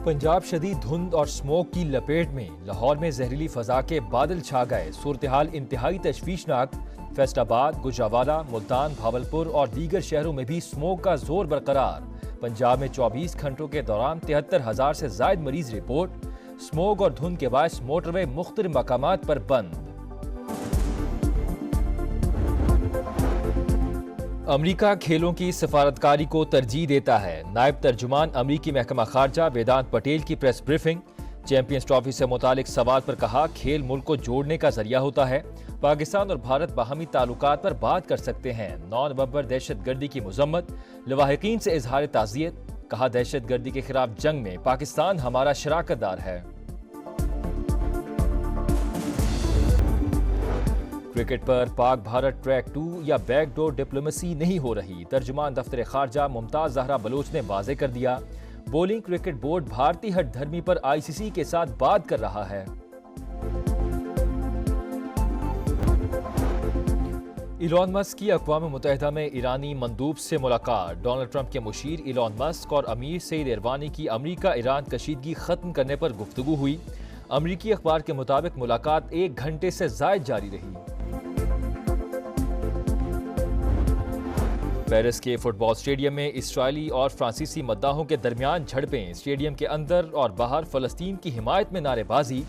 पंजाब शदीद धुंध और स्मोक की लपेट में। लाहौर में जहरीली फजा के बादल छा गए। सूरत हाल इंतहाई तशवीशनाक। फैसलाबाद, गुजरावाला, मुल्तान, भावलपुर और दीगर शहरों में भी स्मोक का जोर बरकरार। पंजाब में 24 घंटों के दौरान 73,000 से जायद मरीज रिपोर्ट। स्मोक और धुंध के बायस मोटरवे मुख्तलिफ मकामात पर बंद। अमरीका खेलों की सफारतकारी को तरजीह देता है। नायब तर्जुमान अमरीकी महकमा खारजा वेदांत पटेल की प्रेस ब्रीफिंग। चैंपियंस ट्रॉफी से मुतालिक सवाल पर कहा, खेल मुल्क को जोड़ने का जरिया होता है। पाकिस्तान और भारत बाहमी ताल्लुकात पर बात कर सकते हैं। 9 नवंबर दहशत गर्दी की मुजम्मत। लवाहिकीन से इजहार ताज़ियत। कहा, दहशत गर्दी के खिलाफ जंग में पाकिस्तान हमारा शराकतदार है। क्रिकेट पर पाक भारत ट्रैक 2 या बैकडोर डिप्लोमेसी नहीं हो रही। तर्जुमान दफ्तर खारजा मुमताज जहरा बलोच ने वाज़ेह कर दिया। बोलिंग क्रिकेट बोर्ड भारतीय हट धर्मी पर आईसीसी के साथ बात कर रहा है। इलॉन मस्क की अक़वाम मुत्तहिदा में ईरानी मंदूब से मुलाकात। डोनाल्ड ट्रंप के मुशीर इलॉन मस्क और अमीर सईद इरवानी की अमरीका ईरान कशीदगी खत्म करने पर गुफ्तगू हुई। अमरीकी अखबार के मुताबिक मुलाकात 1 घंटे से ज़ायद जारी रही। पेरिस के फुटबॉल स्टेडियम में इस्राएली और फ्रांसीसी मद्दाहों के दरमियान झड़पें। स्टेडियम के अंदर और बाहर फ़लस्तीन की हिमायत में नारेबाजी।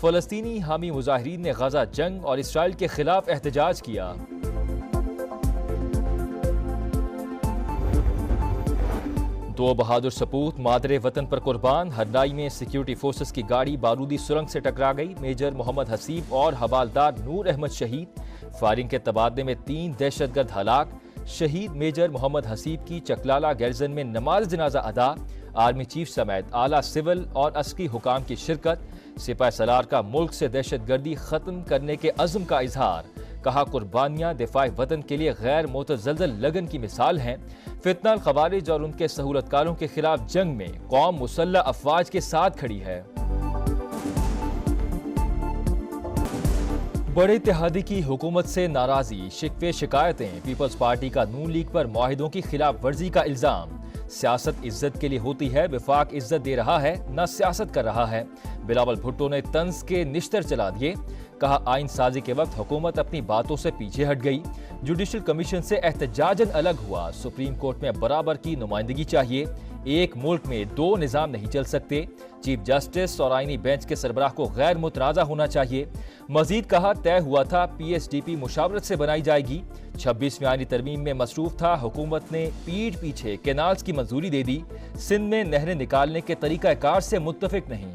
फ़लस्तीनी हामी मुजाहिरीन ने गजा जंग और इसराइल के खिलाफ एहतजाज किया। दो बहादुर सपूत मादरे वतन पर कुर्बान। हरनाई में सिक्योरिटी फोर्सेस की गाड़ी बारूदी सुरंग से टकरा गई। मेजर मोहम्मद हसीब और हवालदार नूर अहमद शहीद। फायरिंग के तबादले में 3 दहशतगर्द हलाक। शहीद मेजर मोहम्मद हसीब की चकलाला गैरजन में नमाज जनाजा अदा। आर्मी चीफ समेत आला सिविल और अस्करी हुकाम की शिरकत। सिपाही सलार का मुल्क से दहशतगर्दी खत्म करने के अज़्म का इजहार। कहा, कुर्बानियां दिफाए वतन के लिए गैर मुतज़ल्ज़ल लगन की मिसाल हैं। फितना खवारिज और उनके सहूलतकारों के खिलाफ जंग में कौम मुसल्लह अफवाज के साथ खड़ी है। बड़े इत्तेहादी की हुकूमत से नाराजी, शिकवे शिकायतें। पीपल्स पार्टी का नून लीग पर मुआहिदों की खिलाफ वर्जी का इल्जाम। सियासत इज्जत के लिए होती है, विफाक इज्जत दे रहा है न सियासत कर रहा है। बिलावल भुट्टो ने तंज के निश्तर चला दिए। कहा, आइन साजी के वक्त हुकूमत अपनी बातों से पीछे हट गई। जुडिशल कमीशन से एहतजाजन अलग हुआ। सुप्रीम कोर्ट में बराबर की नुमाइंदगी चाहिए। एक मुल्क में 2 निज़ाम नहीं चल सकते। चीफ जस्टिस और आईनी बेंच के सरबराह को गैर मुतनाज़ा होना चाहिए। मजीद कहा, तय हुआ था PSDP मुशावरत से बनाई जाएगी। 26वीं आईनी तरमीम में मसरूफ था। हुकूमत ने पीठ पीछे कैनाल्स की मंजूरी दे दी। सिंध में नहरें निकालने के तरीकाकार से मुत्तफिक नहीं।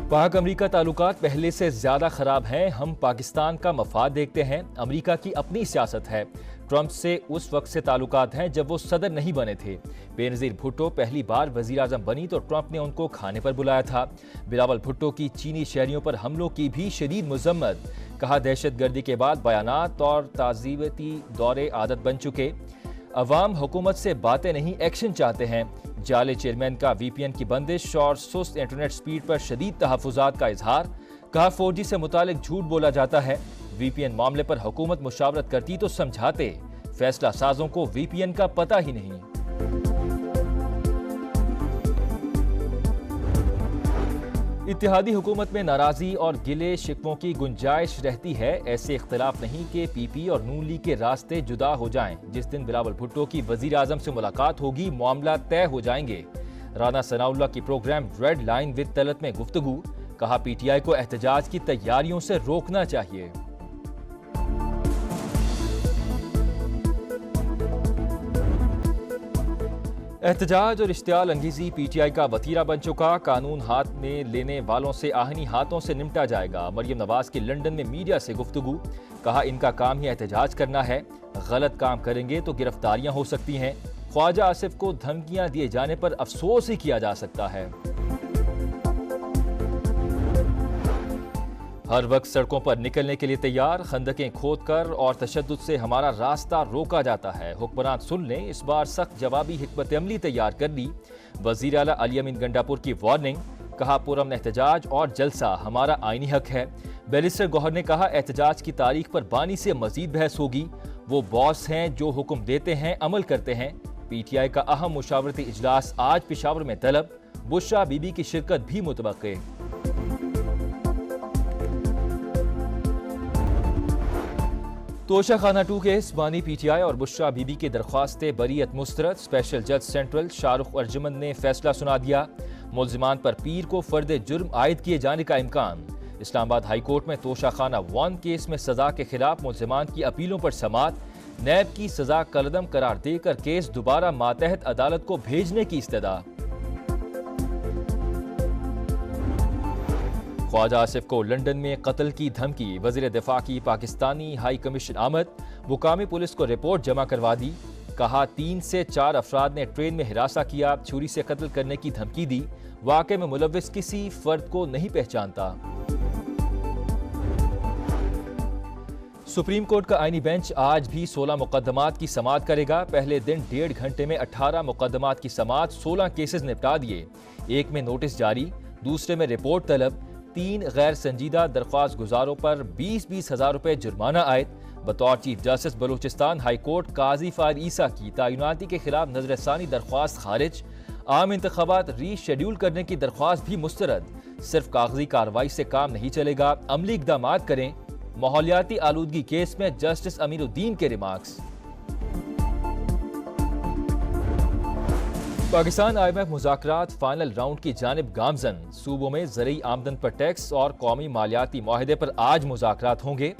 पाक अमरीका ताल्लुकात पहले से ज्यादा खराब हैं। हम पाकिस्तान का मफाद देखते हैं। अमरीका की अपनी सियासत है। ट्रंप से उस वक्त से ताल्लुकात हैं जब वो सदर नहीं बने थे। बेनज़ीर भुट्टो पहली बार वज़ीर आज़म बनी तो ट्रंप ने उनको खाने पर बुलाया था। बिलावल भुट्टो की चीनी शहरियों पर हमलों की भी शदीद मज़म्मत। कहा, दहशत गर्दी के बाद बयानात और ताज़ीबती दौरे आदत बन चुके। अवाम हुकूमत से बातें नहीं, एक्शन चाहते हैं। जाले चेयरमैन का VPN की बंदिश और सुस्त इंटरनेट स्पीड पर शदीद तहफ़्फ़ुज़ात का इजहार। कहा, 4G से मुतालिक झूठ बोला जाता है। VPN मामले पर हुकूमत मुशावरत करती तो समझाते। फैसला साजों को VPN का पता ही नहीं। इत्तेहादी हुकूमत में नाराजी और गिले शिकवों की गुंजाइश रहती है। ऐसे इख्तिलाफ नहीं कि PP और नून लीग के रास्ते जुदा हो जाएं। जिस दिन बिलावल भुट्टो की वजीर आजम से मुलाकात होगी, मामला तय हो जाएंगे। राना सनाउल्लाह की program red line with Talat में गुफ्तगू। कहा, PTI को एहतजाज की तैयारियों से रोकना चाहिए। एहतजाज और इश्तियाल अंगेजी PTI का वतीरा बन चुका। कानून हाथ में लेने वालों से आहनी हाथों से निपटा जाएगा। मरियम नवाज की लंदन में मीडिया से गुफ्तगू। कहा, इनका काम ही एहतजाज करना है। गलत काम करेंगे तो गिरफ्तारियां हो सकती हैं। ख्वाजा आसिफ को धमकियां दिए जाने पर अफसोस ही किया जा सकता है। हर वक्त सड़कों पर निकलने के लिए तैयार। खंदकें खोदकर और तशद्दुद से हमारा रास्ता रोका जाता है। हुक्मरान सुन लें, इस बार सख्त जवाबी हिकमत अमली तैयार कर ली। वजीर आला अली अमीन गंडापुर की वार्निंग। कहा, पुरअमन एहतजाज और जलसा हमारा आईनी हक है। बैरिस्टर गौहर ने कहा, एहतजाज की तारीख पर बानी से मजीद बहस होगी। वो बॉस हैं जो हुक्म देते हैं, अमल करते हैं। पीटीआई का अहम मुशावरती इजलास आज पेशावर में तलब, बुशरा बीबी की शिरकत भी मुतवक्के। तोशाखाना 2 केस, बानी पीटीआई और बुशरा बीबी की दरख्वास्तें बरीयत मुस्तरद। स्पेशल जज सेंट्रल शाहरुख अर्जुमन ने फैसला सुना दिया। मुल्जिमान पर पीर को फर्द जुर्म आयद किए जाने का इम्कान। इस्लामाबाद हाई कोर्ट में तोशाखाना 1 केस में सजा के खिलाफ मुल्जिमान की अपीलों पर समाअत। नैब की सजा कलदम करार देकर केस दोबारा मातहत अदालत को भेजने की इस्तदा। ख्वाजा आसिफ को लंदन में कत्ल की धमकी, वज़ीर दिफा की पाकिस्तानी हाई कमीशन आमद। मुकामी पुलिस को रिपोर्ट जमा करवा दी। कहा 3 से 4 अफराद ने ट्रेन में हिरासा किया, छुरी से कत्ल करने की धमकी दी। वाक़े में मुलव्विस किसी फर्द को नहीं पहचानता। सुप्रीम कोर्ट का आईनी बेंच आज भी 16 मुकदमात की समाअत करेगा। पहले दिन 1.5 घंटे में 18 मुकदमात की समाअत, 16 केसेस निपटा दिए। एक में नोटिस जारी, दूसरे में रिपोर्ट तलब। 3 गैर संजीदा दरख्वास्त गुजारों पर 20-20 हजार रुपए जुर्माना आयद। बतौर chief justice Balochistan high court Qazi Faez Isa की तैनाती के खिलाफ नजरसानी दरख्वास्त खारिज। आम इंतखाबात रीशेड्यूल करने की दरख्वास्त भी मुस्तरद। सिर्फ कागजी कार्रवाई से काम नहीं चलेगा, अमली इक़दामात करें। माहौलियाती आलूदगी केस में जस्टिस अमीरुद्दीन के रिमार्क्स। पाकिस्तान IMF मुज़ाकरात फाइनल राउंड की जानिब गामजन। सूबों में ज़रूरी आमदन पर टैक्स और कौमी मालियाती मुआहदे पर आज मुज़ाकरात होंगे।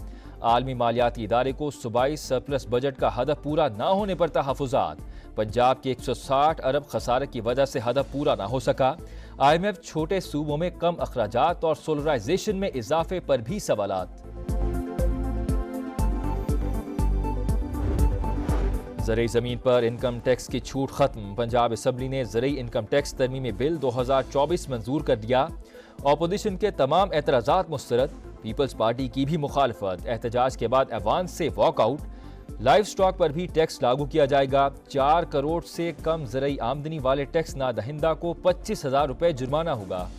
आलमी मालियाती इदारे को सूबाई सरप्लस बजट का हदफ पूरा न होने पर तहफ़्फ़ुज़ात। पंजाब के 160 अरब खसारे की वजह से हदफ पूरा न हो सका। IMF छोटे सूबों में कम अखराजात और सोलराइजेशन में इजाफे पर भी सवालात। ज़रूरी ज़मीन पर इनकम टैक्स की छूट खत्म। पंजाब असम्बली ने ज़रूरी इनकम टैक्स तरमीमी बिल 2024 मंजूर कर दिया। अपोजिशन के तमाम एतराज़ात मुस्तरद। पीपल्स पार्टी की भी मुखालफत। एहतजाज के बाद ऐवान से वॉकआउट। लाइव स्टॉक पर भी टैक्स लागू किया जाएगा। 4 करोड़ से कम ज़रूरी आमदनी वाले टैक्स ना दहिंदा को 25,000 रुपए जुर्माना होगा।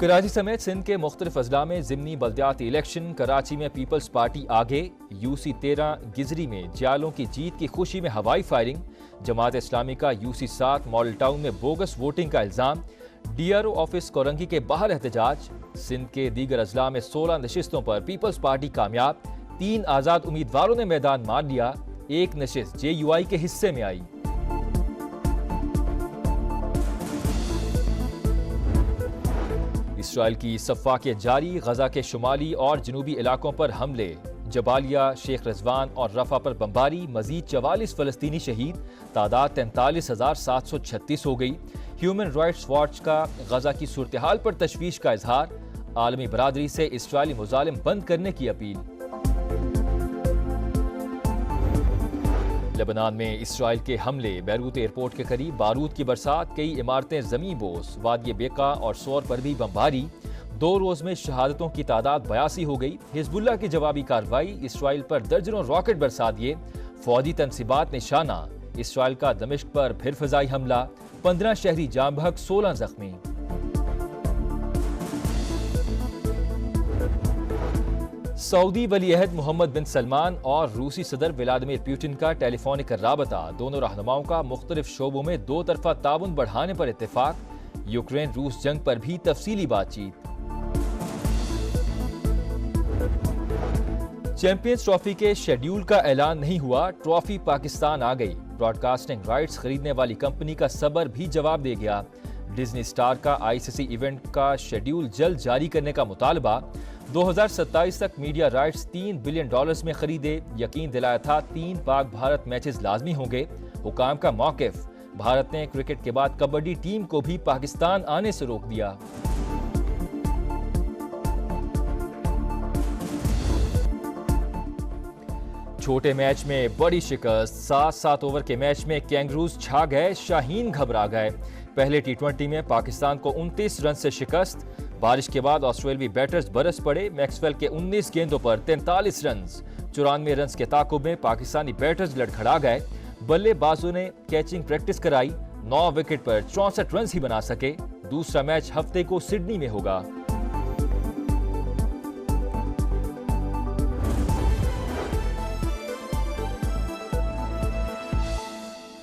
कराची समेत सिंध के मुख्तलिफ अजला में ज़िमनी बल्दियाती इलेक्शन। कराची में पीपल्स पार्टी आगे। UC 13 गिजरी में जियालों की जीत की खुशी में हवाई फायरिंग। जमात इस्लामी का UC 7 मॉडल टाउन में बोगस वोटिंग का इल्जाम। DRO ऑफिस कोरंगी के बाहर एहतजाज। सिंध के दीगर अजला में 16 नशिस्तों पर पीपल्स पार्टी कामयाब। 3 आज़ाद उम्मीदवारों ने मैदान मार लिया। एक नशिस्त JUI के हिस्से में आई। इसराइल की सफ़ाकियत जारी। गजा के शुमाली और जनूबी इलाकों पर हमले। जबालिया, शेख रजवान और रफा पर बमबारी। मजीद 44 फलस्तीनी शहीद। तादाद 43,736 हो गई। ह्यूमन राइट्स वॉच का गजा की सूरत हाल पर तशवीश का इजहार। आलमी बरादरी से इसराइली मुजालिम बंद करने की अपील। लेबनान में इसराइल के हमले। बैरूत एयरपोर्ट के करीब बारूद की बरसात। कई इमारतें जमीन बोस। वादी बेका और सौर पर भी बमबारी। 2 रोज में शहादतों की तादाद 82 हो गई। हिजबुल्लाह की जवाबी कार्रवाई। इसराइल पर दर्जनों रॉकेट बरसा दिए। फौजी तनसीबात निशाना। इसराइल का दमिश्क पर फिर फिजाई हमला। 15 शहरी जाम बहक, 16 जख्मी। सऊदी वलीअहद मोहम्मद बिन सलमान और रूसी सदर व्लादिमीर पुतिन का टेलीफोनिक राबता। दोनों रहनुमाओं का मुख्तलिफ शोबों में 2 तरफा ताउन बढ़ाने पर इत्तेफाक। यूक्रेन रूस जंग पर भी तफसीली बातचीत। चैंपियंस ट्रॉफी के शेड्यूल का ऐलान नहीं हुआ। ट्रॉफी पाकिस्तान आ गई। ब्रॉडकास्टिंग राइट्स खरीदने वाली कंपनी का सबर भी जवाब दे गया। डिज्नी स्टार का ICC इवेंट का शेड्यूल जल्द जारी करने का मुतालबा। 2027 तक मीडिया राइट्स $3 बिलियन में खरीदे। यकीन दिलाया था 3 पाक भारत मैचेस लाजमी होंगे। हुकाम का मौकिफ। भारत ने क्रिकेट के बाद कबड्डी टीम को भी पाकिस्तान आने से रोक दिया। छोटे मैच में बड़ी शिकस्त। 7 ओवर के मैच में कैंगरूज छा गए। शाहीन घबरा गए। पहले T20 में पाकिस्तान को 29 रन से शिकस्त। बारिश के बाद ऑस्ट्रेलियावी बैटर्स बरस पड़े। मैक्सवेल के 19 गेंदों पर 43 रन। 94 रन के ताकुब में पाकिस्तानी बैटर्स लड़खड़ा गए। बल्लेबाजों ने कैचिंग प्रैक्टिस कराई। 9 विकेट पर 64 रन ही बना सके। दूसरा मैच हफ्ते को सिडनी में होगा।